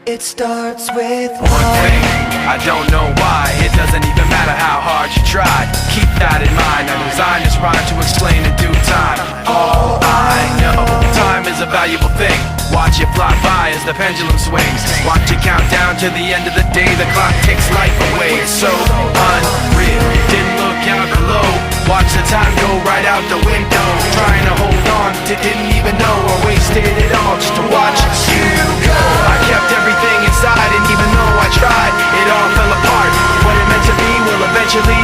It starts with one thing, I don't know why. It doesn't even matter how hard you try. Keep that in mind. I designed this rhyme to explain in due time. All I know, time is a valuable thing. Watch it fly by as the pendulum swings. Watch it count down to the end of the day. The clock takes life away. It's so unreal. Didn't look out below. Watch the time go right out the window. Trying to hold on to didn't even know, or wasted it all just to watch you go. I kept everything inside, and even though I tried, it all fell apart. What it meant to be will eventually